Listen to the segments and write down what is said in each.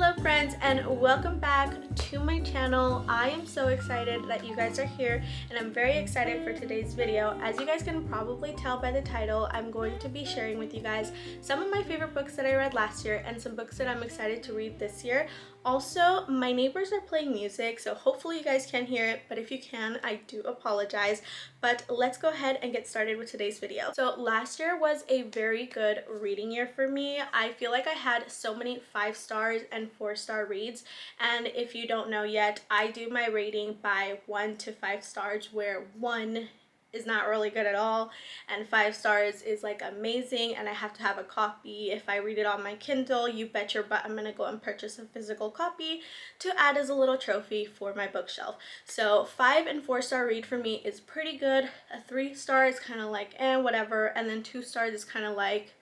Hello friends, and welcome back to my channel. I am so excited that you guys are here, and I'm very excited for today's video. As you guys can probably tell by the title, I'm going to be sharing with you guys some of my favorite books that I read last year and some books that I'm excited to read this year. Also, my neighbors are playing music, so hopefully you guys can hear it, but if you can, I do apologize. But let's go ahead and get started with today's video. So last year was a very good reading year for me. I feel like I had so many 5-star and 4-star reads, and if you don't know yet, I do my rating by 1 to 5 stars, where 1 is not really good at all and 5 stars is like amazing and I have to have a copy. If I read it on my Kindle, you bet your butt I'm gonna go and purchase a physical copy to add as a little trophy for my bookshelf. So 5 and 4-star read for me is pretty good. A 3-star is kind of like whatever, and then 2 stars is kind of like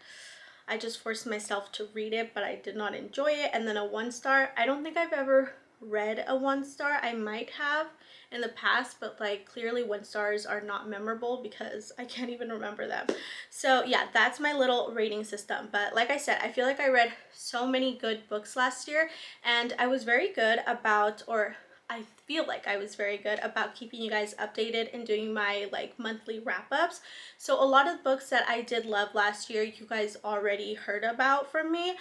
I just forced myself to read it but I did not enjoy it. And then a 1-star, I don't think I've ever read a 1-star. I might have in the past, but like clearly 1-stars are not memorable because I can't even remember them. So yeah, that's my little rating system. But like I said, I feel like I read so many good books last year, and I was very good about, or I feel like I was very good about keeping you guys updated and doing my like monthly wrap-ups. So a lot of books that I did love last year, you guys already heard about from me,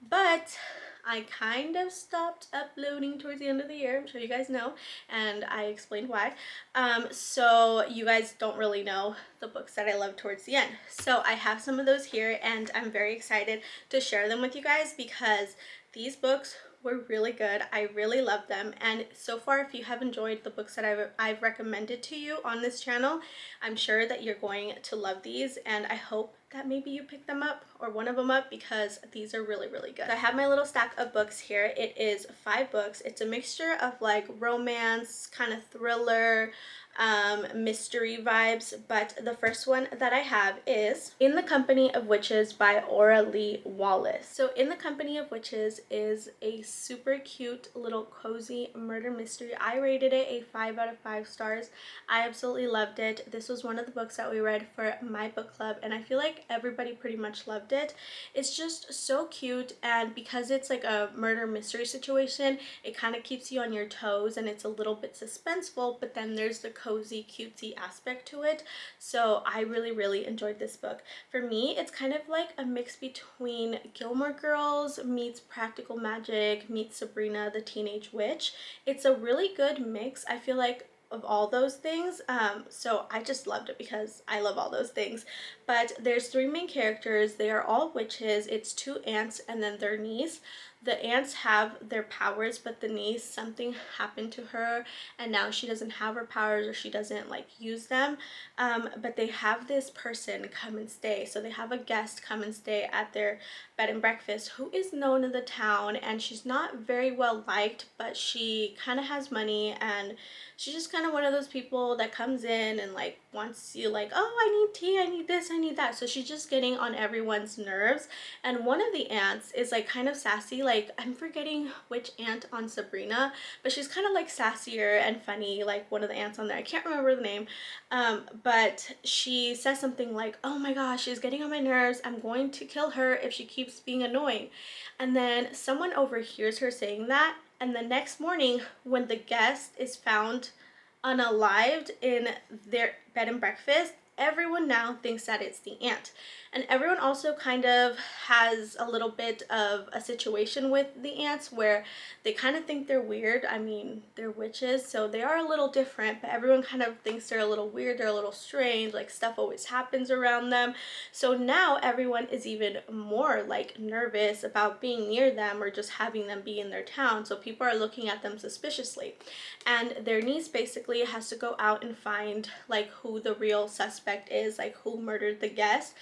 but I kind of stopped uploading towards the end of the year. I'm sure you guys know, and I explained why. So you guys don't really know the books that I love towards the end. So I have some of those here, and I'm very excited to share them with you guys because these books were really good. I really love them, and so far if you have enjoyed the books that I've recommended to you on this channel, I'm sure that you're going to love these, and I hope that maybe you pick them up or one of them up because these are really good. I have my little stack of books here. It is 5 books. It's a mixture of like romance, kind of thriller, mystery vibes, but the first one that I have is In the Company of Witches by Aura Lee Wallace. So In the Company of Witches is a super cute little cozy murder mystery. I rated it a 5 out of 5 stars. I absolutely loved it. This was one of the books that we read for my book club, and I feel like everybody pretty much loved it. It's just so cute, and because it's like a murder mystery situation, it kind of keeps you on your toes and it's a little bit suspenseful, but then there's the cozy cutesy aspect to it. So I really enjoyed this book. For me, it's kind of like a mix between Gilmore Girls meets Practical Magic meets Sabrina the Teenage Witch. It's a really good mix, I feel like, of all those things. So I just loved it because I love all those things. But there's 3 main characters. They are all witches. It's 2 aunts and then their niece. The aunts have their powers, but the niece, something happened to her and now she doesn't have her powers, or she doesn't like use them. But they have this person come and stay. So they have a guest come and stay at their bed and breakfast who is known in the town, and she's not very well liked, but she kind of has money, and she's just kind of one of those people that comes in and like wants you like, oh, I need tea, I need this, I need that. So she's just getting on everyone's nerves. And one of the aunts is like kind of sassy, like I'm forgetting which aunt on Sabrina, but she's kind of like sassier and funny, like one of the aunts on there. I can't remember the name, but she says something like, oh my gosh, she's getting on my nerves, I'm going to kill her if she keeps being annoying. And then someone overhears her saying that, and the next morning when the guest is found unalived in their bed and breakfast, everyone now thinks that it's the aunt. And everyone also kind of has a little bit of a situation with the aunts where they kind of think they're weird. I mean, they're witches, so they are a little different, but everyone kind of thinks they're a little weird, they're a little strange, like stuff always happens around them. So now everyone is even more like nervous about being near them or just having them be in their town. So people are looking at them suspiciously. And their niece basically has to go out and find like who the real suspect is, like who murdered the guest.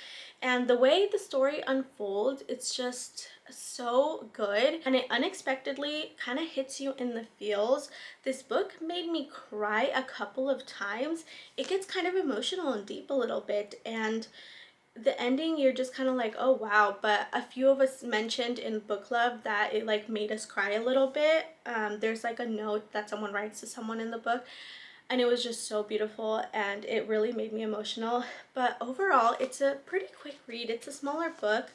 And the way the story unfolds, it's just so good, and it unexpectedly kind of hits you in the feels. This book made me cry a couple of times. It gets kind of emotional and deep a little bit, and the ending, you're just kind of like, oh wow. But a few of us mentioned in book club that it like made us cry a little bit. There's like a note that someone writes to someone in the book, and it was just so beautiful and it really made me emotional. But overall, it's a pretty quick read. It's a smaller book,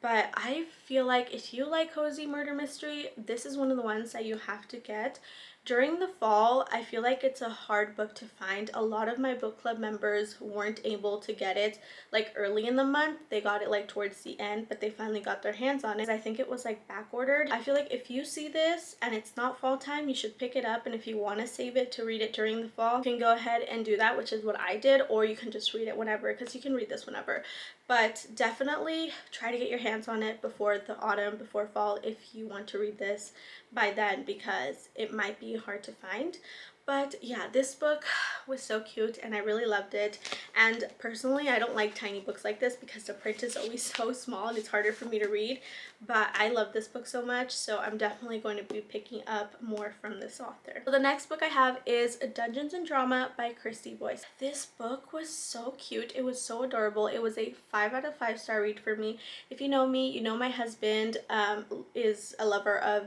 but I feel like if you like cozy murder mystery, this is one of the ones that you have to get. During the fall, I feel like it's a hard book to find. A lot of my book club members weren't able to get it like early in the month. They got it like towards the end, but they finally got their hands on it. I think it was like back ordered. I feel like if you see this and it's not fall time, you should pick it up, and if you want to save it to read it during the fall, you can go ahead and do that, which is what I did, or you can just read it whenever, because you can read this whenever. But definitely try to get your hands on it before the autumn, before fall, if you want to read this by then, because it might be hard to find. But yeah, this book was so cute and I really loved it. And personally, I don't like tiny books like this because the print is always so small and it's harder for me to read. But I love this book so much, so I'm definitely going to be picking up more from this author. So the next book I have is Dungeons and Drama by Christy Boyce. This book was so cute. It was so adorable. It was a 5 out of 5 star read for me. If you know me, you know my husband is a lover of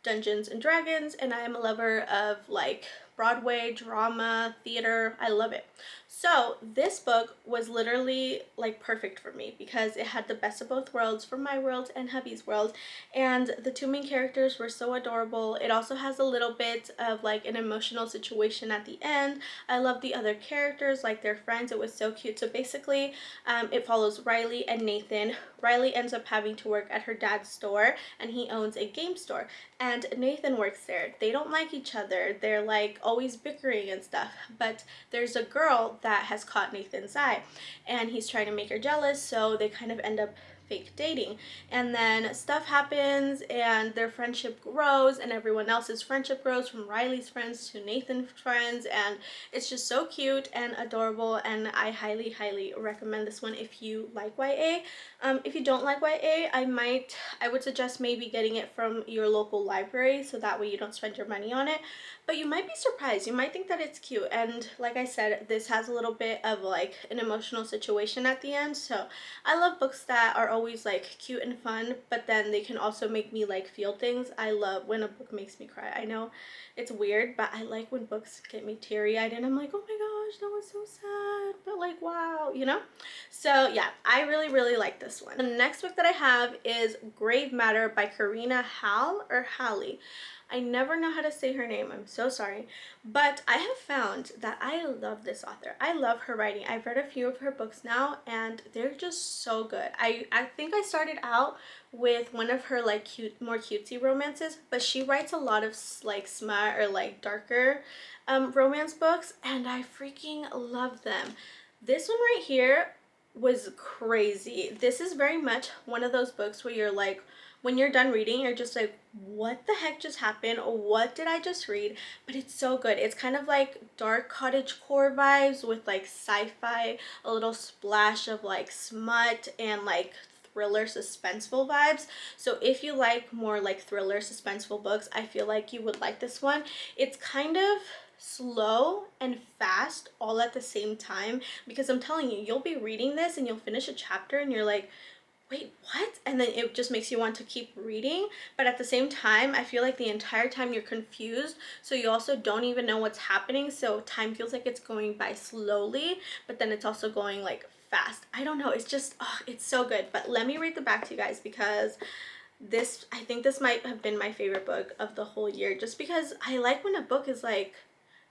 Dungeons and Dragons, and I am a lover of like Broadway, drama, theater. I love it. So this book was literally like perfect for me because it had the best of both worlds, from my world and hubby's world, and the two main characters were so adorable. It also has a little bit of like an emotional situation at the end. I love the other characters, like their friends. It was so cute. So basically it follows Riley and Nathan. Riley ends up having to work at her dad's store, and he owns a game store, and Nathan works there. They don't like each other. They're like always bickering and stuff, but there's a girl that has caught Nathan's eye and he's trying to make her jealous, so they kind of end up fake dating, and then stuff happens and their friendship grows and everyone else's friendship grows, from Riley's friends to Nathan's friends, and it's just so cute and adorable, and I highly recommend this one if you like YA. If you don't like YA, I would suggest maybe getting it from your local library, so that way you don't spend your money on it. But you might be surprised. You might think that it's cute, and like I said, this has a little bit of like an emotional situation at the end. So I love books that are always like cute and fun, but then they can also make me like feel things. I love when a book makes me cry. I know it's weird, but I like when books get me teary-eyed and I'm like, oh my gosh, that was so sad, but like, wow, you know? So yeah, I really like this one. The next book that I have is Grave Matter by Karina Halley. I never know how to say her name, I'm so sorry, but I have found that I love this author. I love her writing. I've read a few of her books now and they're just so good. I think I started out with one of her like more cutesy romances, but she writes a lot of like smut or like darker romance books, and I freaking love them. This one right here was crazy. This is very much one of those books where you're like, when you're done reading, you're just like, what the heck just happened? What did I just read? But it's so good. It's kind of like dark cottagecore vibes with like sci-fi, a little splash of like smut and like thriller suspenseful vibes. So if you like more like thriller suspenseful books, I feel like you would like this one. It's kind of slow and fast all at the same time, because I'm telling you, you'll be reading this and you'll finish a chapter and you're like, wait, what? And then it just makes you want to keep reading, but at the same time I feel like the entire time you're confused, so you also don't even know what's happening, so time feels like it's going by slowly, but then it's also going like fast. I don't know, it's just, oh, it's so good. But let me read the back to you guys, because I think this might have been my favorite book of the whole year, just because I like when a book is like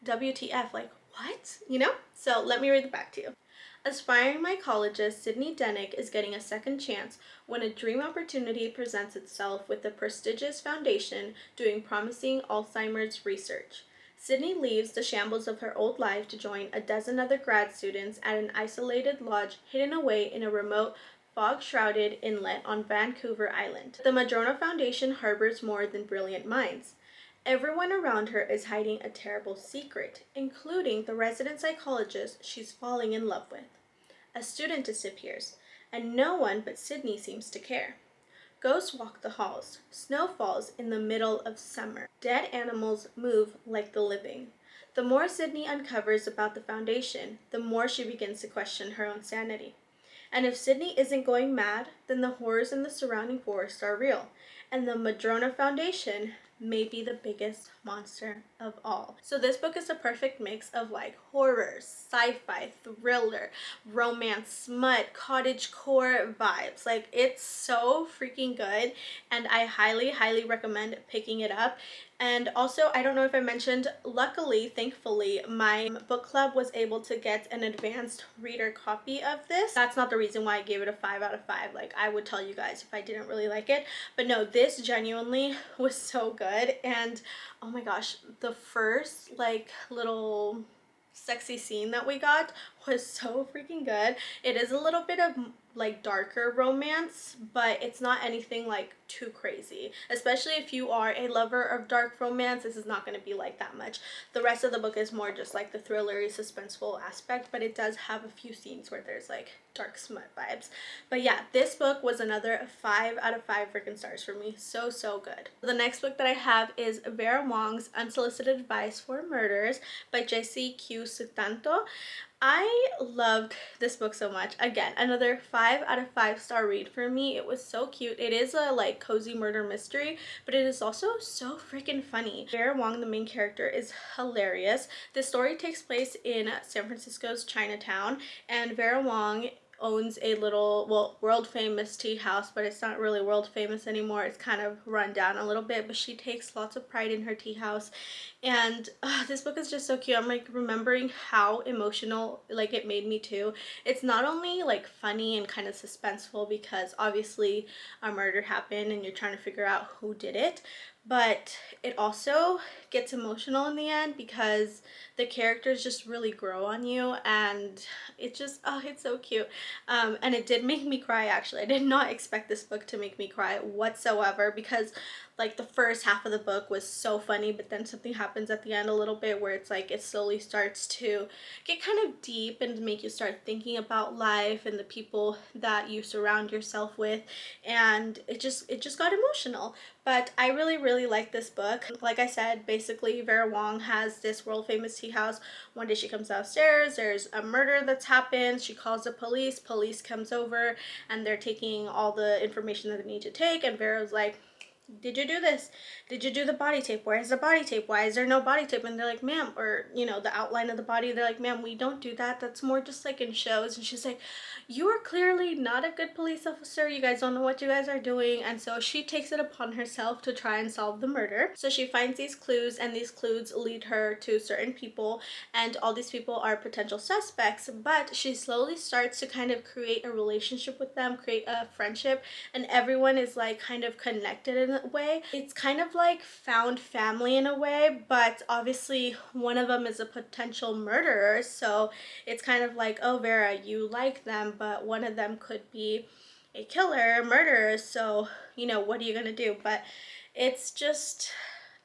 WTF, like what, you know? So let me read the back to you. Aspiring mycologist Sydney Denick is getting a second chance when a dream opportunity presents itself with the prestigious foundation doing promising Alzheimer's research. Sydney leaves the shambles of her old life to join a dozen other grad students at an isolated lodge hidden away in a remote, fog-shrouded inlet on Vancouver Island. The Madrona Foundation harbors more than brilliant minds. Everyone around her is hiding a terrible secret, including the resident psychologist she's falling in love with. A student disappears, and no one but Sydney seems to care. Ghosts walk the halls. Snow falls in the middle of summer. Dead animals move like the living. The more Sydney uncovers about the Foundation, the more she begins to question her own sanity. And if Sydney isn't going mad, then the horrors in the surrounding forest are real, and the Madrona Foundation may be the biggest monster of all. So this book is a perfect mix of like horror, sci-fi, thriller, romance, smut, cottagecore vibes. Like, it's so freaking good, and I highly recommend picking it up. And also, I don't know if I mentioned, luckily, thankfully, my book club was able to get an advanced reader copy of this. That's not the reason why I gave it a 5 out of 5. Like, I would tell you guys if I didn't really like it. But no, this genuinely was so good. And oh my gosh, the first like little sexy scene that we got was so freaking good. It is a little bit of like darker romance, but it's not anything like too crazy. Especially if you are a lover of dark romance, this is not going to be like that much. The rest of the book is more just like the thrillery, suspenseful aspect, but it does have a few scenes where there's like dark smut vibes. But yeah, this book was another 5 out of 5 freaking stars for me. So good. The next book that I have is Vera Wong's Unsolicited Advice for Murders by Jessie Q. Sutanto. I loved this book so much. Again, another 5 out of 5 star read for me. It was so cute. It is a like cozy murder mystery, but it is also so freaking funny. Vera Wong, the main character, is hilarious. The story takes place in San Francisco's Chinatown, and Vera Wong owns a little, well, world famous tea house, but it's not really world famous anymore. It's kind of run down a little bit, but she takes lots of pride in her tea house. And this book is just so cute. I'm like remembering how emotional like it made me too. It's not only like funny and kind of suspenseful because obviously a murder happened and you're trying to figure out who did it, but it also gets emotional in the end because the characters just really grow on you, and it just, oh, it's so cute. And it did make me cry, actually. I did not expect this book to make me cry whatsoever because like the first half of the book was so funny, but then something happens at the end a little bit where it's like it slowly starts to get kind of deep and make you start thinking about life and the people that you surround yourself with, and it just got emotional. But I really like this book. Like I said, basically Vera Wong has this world famous tea house. One day she comes downstairs, there's a murder that's happened, she calls the police comes over, and they're taking all the information that they need to take, and Vera's like, did you do this? Did you do the body tape? Where's the body tape? Why is there no body tape? And they're like, ma'am, or you know, the outline of the body, they're like, ma'am, we don't do that. That's more just like in shows. And she's like, you are clearly not a good police officer. You guys don't know what you guys are doing. And so she takes it upon herself to try and solve the murder. So she finds these clues, and these clues lead her to certain people, and all these people are potential suspects, but she slowly starts to kind of create a relationship with them, create a friendship, and everyone is like kind of connected in a way. It's kind of like found family in a way, but obviously one of them is a potential murderer, so it's kind of like, oh, Vera, you like them, but one of them could be a killer, murderer, so you know, what are you gonna do? But it's just,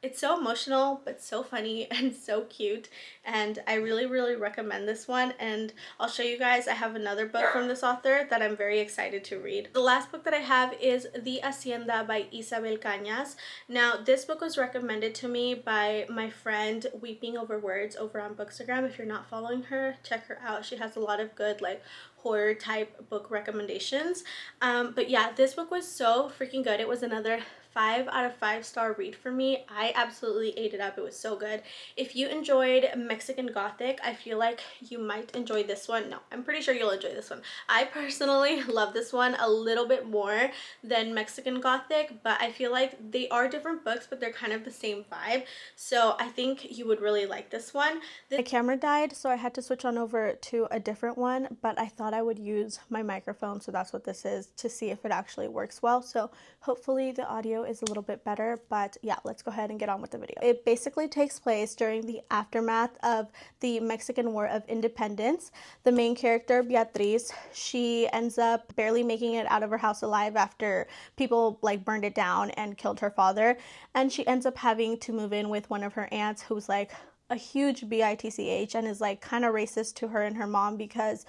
it's so emotional, but so funny and so cute, and I really recommend this one. And I'll show you guys, I have another book from this author that I'm very excited to read. The last book that I have is The Asenda by Isabel Cañas. Now, this book was recommended to me by my friend Weeping Over Words over on Bookstagram. If you're not following her, check her out. She has a lot of good like horror type book recommendations. But yeah, this book was so freaking good. It was another 5 out of 5 star read for me. I absolutely ate it up. It was so good. If you enjoyed Mexican Gothic, I feel like you might enjoy this one. No, I'm pretty sure you'll enjoy this one. I personally love this one a little bit more than Mexican Gothic, but I feel like they are different books, but they're kind of the same vibe. So I think you would really like this one. My camera died, so I had to switch on over to a different one, but I thought I would use my microphone, so that's what this is, to see if it actually works well. So hopefully the audio is a little bit better, but yeah, let's go ahead and get on with the video. It basically takes place during the aftermath of the Mexican War of Independence. The main character, Beatriz, she ends up barely making it out of her house alive after people like burned it down and killed her father, and she ends up having to move in with one of her aunts who's like a huge bitch and is like kind of racist to her and her mom because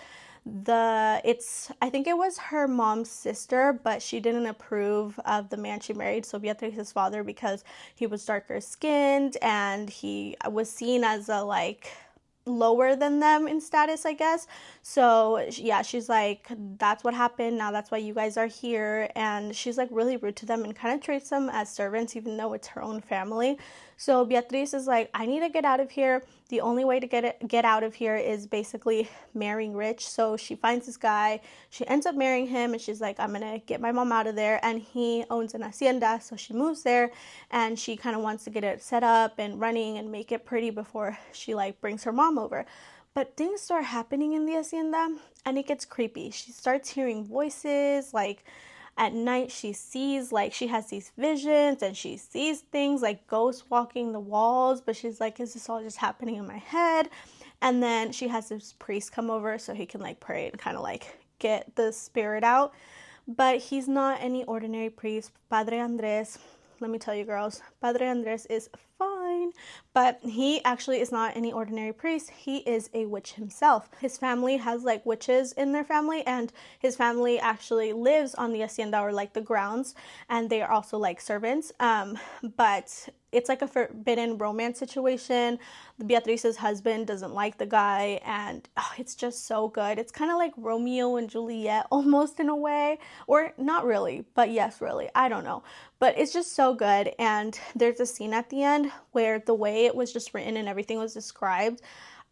I think it was her mom's sister, but she didn't approve of the man she married, so Beatriz's father, because he was darker skinned and he was seen as a like lower than them in status, I guess. So yeah, she's like, that's what happened, now that's why you guys are here, and she's like really rude to them and kind of treats them as servants even though it's her own family. So Beatriz is like, I need to get out of here. The only way to get out of here is basically marrying rich. So she finds this guy, she ends up marrying him, and she's like, I'm gonna get my mom out of there. And he owns an hacienda, so she moves there, and she kind of wants to get it set up and running and make it pretty before she like brings her mom over. But things start happening in the hacienda, and it gets creepy. She starts hearing voices, like at night she sees, like she has these visions and she sees things like ghosts walking the walls, but she's like, is this all just happening in my head? And then she has this priest come over so he can like pray and kind of like get the spirit out. But he's not any ordinary priest. Padre Andres, let me tell you girls, Padre Andres is fine, but he actually is not any ordinary priest. He is a witch himself. His family has like witches in their family, and his family actually lives on the hacienda, or like the grounds, and they are also like servants. But it's like a forbidden romance situation. Beatriz's husband doesn't like the guy, and it's just so good. It's kind of like Romeo and Juliet almost in a way, or not really, but yes, really. I don't know. But it's just so good. And there's a scene at the end where the way it was just written and everything was described,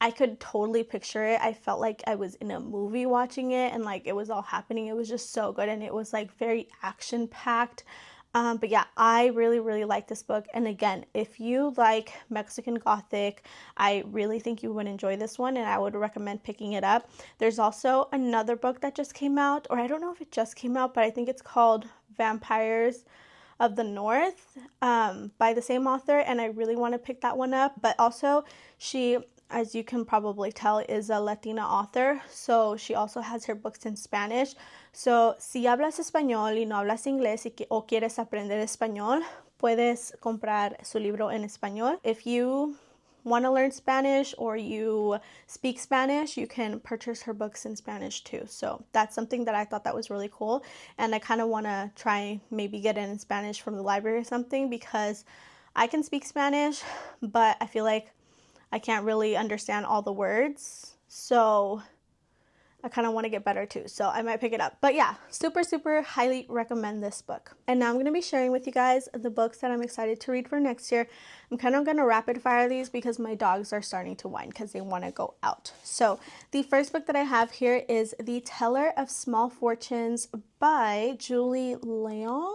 I could totally picture it. I felt like I was in a movie watching it, and like it was all happening. It was just so good, and it was like very action packed. But yeah, I really, really like this book. And again, if you like Mexican Gothic, I really think you would enjoy this one, and I would recommend picking it up. There's also another book that just came out, or I don't know if it just came out, but I think it's called Vampires of the North, by the same author, and I really want to pick that one up. But also, she, as you can probably tell, is a Latina author, so she also has her books in Spanish. So si hablas español y no hablas inglés o quieres aprender español, puedes comprar su libro en español. If you want to learn Spanish or you speak Spanish, you can purchase her books in Spanish too. So that's something that I thought that was really cool, and I kind of want to try maybe get it in Spanish from the library or something, because I can speak Spanish, but I feel like I can't really understand all the words, so I kind of want to get better too, so I might pick it up. But yeah, super, super highly recommend this book. And now I'm going to be sharing with you guys the books that I'm excited to read for next year. I'm kind of going to rapid fire these because my dogs are starting to whine because they want to go out. So the first book that I have here is The Teller of Small Fortunes by Julie Leong?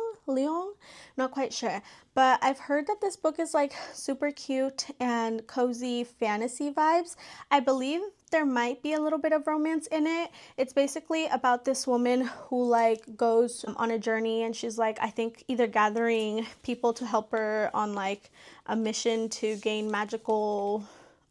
Not quite sure. But I've heard that this book is like super cute and cozy fantasy vibes. I believe there might be a little bit of romance in it. It's basically about this woman who like goes on a journey, and she's like, I think either gathering people to help her on like a mission to gain magical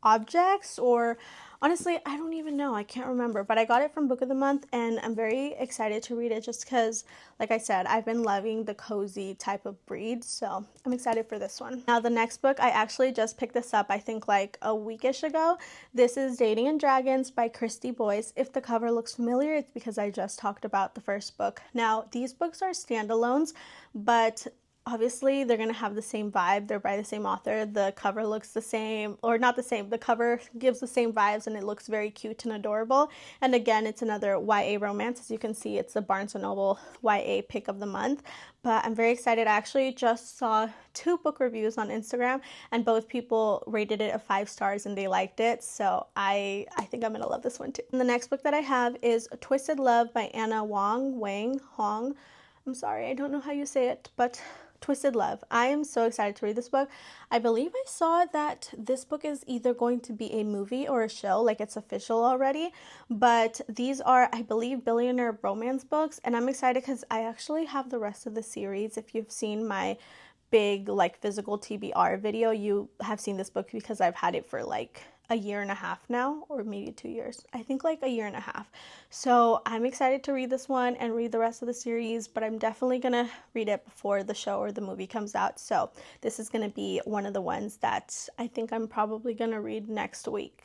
objects, or honestly, I don't even know. I can't remember, but I got it from Book of the Month, and I'm very excited to read it just because, like I said, I've been loving the cozy type of breed, so I'm excited for this one. Now, the next book, I actually just picked this up, I think like a weekish ago. This is Dating and Dragons by Christy Boyce. If the cover looks familiar, it's because I just talked about the first book. Now, these books are standalones, but obviously they're gonna have the same vibe. They're by the same author. The cover looks the same, or not the same, the cover gives the same vibes, and it looks very cute and adorable. And again, it's another YA romance. As you can see, it's the Barnes & Noble YA pick of the month. But I'm very excited. I actually just saw 2 book reviews on Instagram, and both people rated it a 5 stars and they liked it, so I think I'm gonna love this one too. And the next book that I have is Twisted Love by Anna Hong. I'm sorry, I don't know how you say it, but Twisted Love. I am so excited to read this book. I believe I saw that this book is either going to be a movie or a show, like it's official already, but these are, I believe, billionaire romance books, and I'm excited because I actually have the rest of the series. If you've seen my big like physical TBR video, you have seen this book because I've had it for like a year and a half now, or maybe 2 years. I think like a year and a half. So I'm excited to read this one and read the rest of the series, but I'm definitely gonna read it before the show or the movie comes out. So this is gonna be one of the ones that I think I'm probably gonna read next week.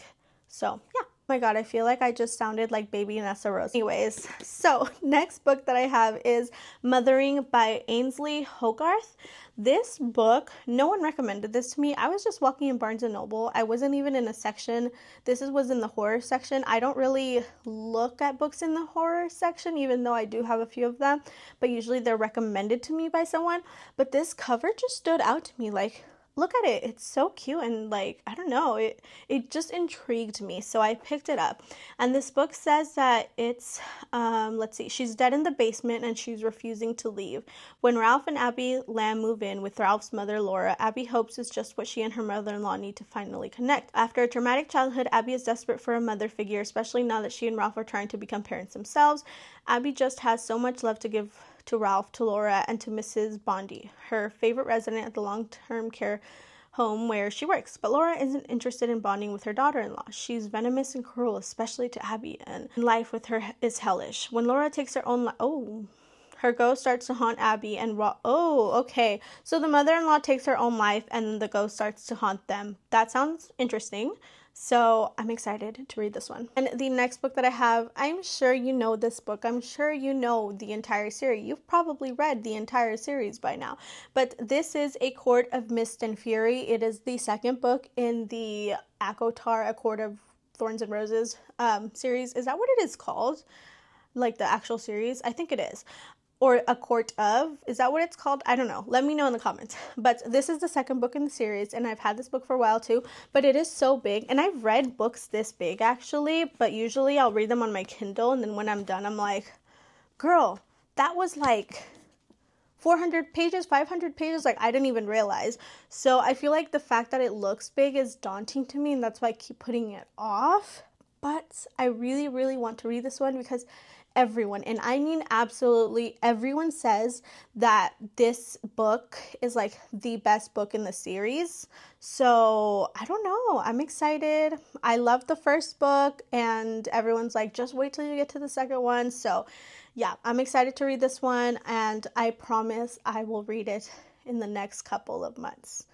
So yeah. Oh my god, I feel like I just sounded like baby Nessa Rose. Anyways, so next book that I have is Mothering by Ainsley Hogarth. This book, no one recommended this to me. I was just walking in Barnes & Noble. I wasn't even in a section. Was in the horror section. I don't really look at books in the horror section, even though I do have a few of them, but usually they're recommended to me by someone. But this cover just stood out to me. Like, look at it. It's so cute, and like, I don't know, it just intrigued me, so I picked it up. And this book says that it's let's see, she's dead in the basement and she's refusing to leave. When Ralph and Abby Lamb move in with Ralph's mother Laura, Abby hopes it's just what she and her mother-in-law need to finally connect. After a traumatic childhood, Abby is desperate for a mother figure, especially now that she and Ralph are trying to become parents themselves. Abby just has so much love to give to Ralph, to Laura, and to Mrs. Bondi, her favorite resident at the long-term care home where she works. But Laura isn't interested in bonding with her daughter-in-law. She's venomous and cruel, especially to Abby, and life with her is hellish. When Laura takes her own her ghost starts to haunt Abby and okay. So the mother-in-law takes her own life and the ghost starts to haunt them. That sounds interesting. So I'm excited to read this one. And the next book that I have, I'm sure you know this book. I'm sure you know the entire series. You've probably read the entire series by now. But this is A Court of Mist and Fury. It is the second book in the ACOTAR, A Court of Thorns and Roses series. Is that what it is called? Like the actual series? I think it is. Or A Court of, is that what it's called? I don't know. Let me know in the comments. But this is the second book in the series, and I've had this book for a while too, but it is so big. And I've read books this big actually, but usually I'll read them on my Kindle, and then when I'm done, I'm like, girl, that was like 400 pages, 500 pages, like I didn't even realize. So I feel like the fact that it looks big is daunting to me, and that's why I keep putting it off. But I really, really want to read this one because everyone, and I mean absolutely everyone, says that this book is like the best book in the series. So I don't know, I'm excited. I love the first book and everyone's like, just wait till you get to the second one. So yeah, I'm excited to read this one, and I promise I will read it in the next couple of months.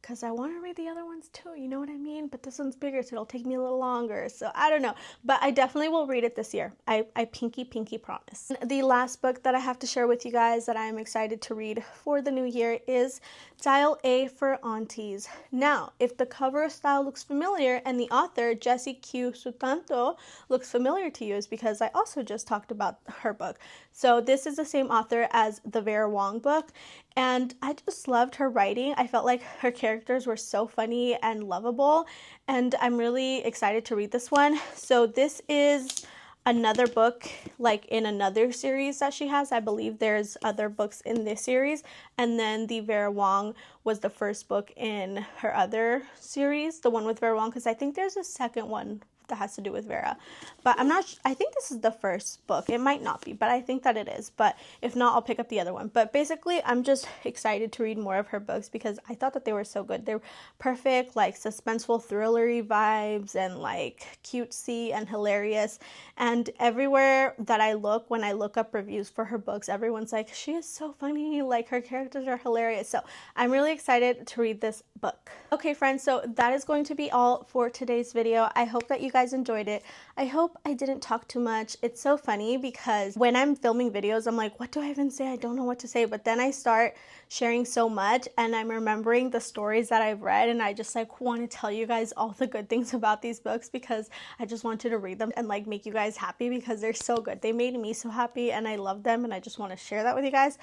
Because I want to read the other ones too, you know what I mean? But this one's bigger, so it'll take me a little longer. So I don't know. But I definitely will read it this year. I pinky promise. The last book that I have to share with you guys that I am excited to read for the new year is Dial A for Aunties. Now, if the cover style looks familiar and the author, Jessie Q. Sutanto, looks familiar to you, is because I also just talked about her book. So this is the same author as the Vera Wong book. And I just loved her writing. I felt like her characters were so funny and lovable, and I'm really excited to read this one. So this is another book like in another series that she has. I believe there's other books in this series, and then the Vera Wong was the first book in her other series, the one with Vera Wong, because I think there's a second one that has to do with Vera, but I'm not I think this is the first book. It might not be, but I think that it is, but if not, I'll pick up the other one. But basically, I'm just excited to read more of her books because I thought that they were so good. They're perfect, like suspenseful, thrillery vibes, and like cutesy and hilarious. And everywhere that I look, when I look up reviews for her books, everyone's like, she is so funny, like her characters are hilarious. So I'm really excited to read this book. Okay, friends, so that is going to be all for today's video. I hope that you guys enjoyed it. I hope I didn't talk too much. It's so funny because when I'm filming videos, I'm like, what do I even say? I don't know what to say. But then I start sharing so much, and I'm remembering the stories that I've read, and I just like want to tell you guys all the good things about these books because I just wanted to read them and like make you guys happy because they're so good. They made me so happy and I love them, and I just want to share that with you guys.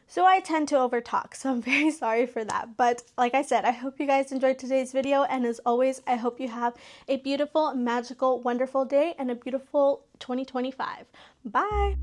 So I tend to overtalk, so I'm very sorry for that. But like I said, I hope you guys enjoyed today's video, and as always, I hope you have a beautiful, magical, wonderful day and a beautiful 2025. Bye!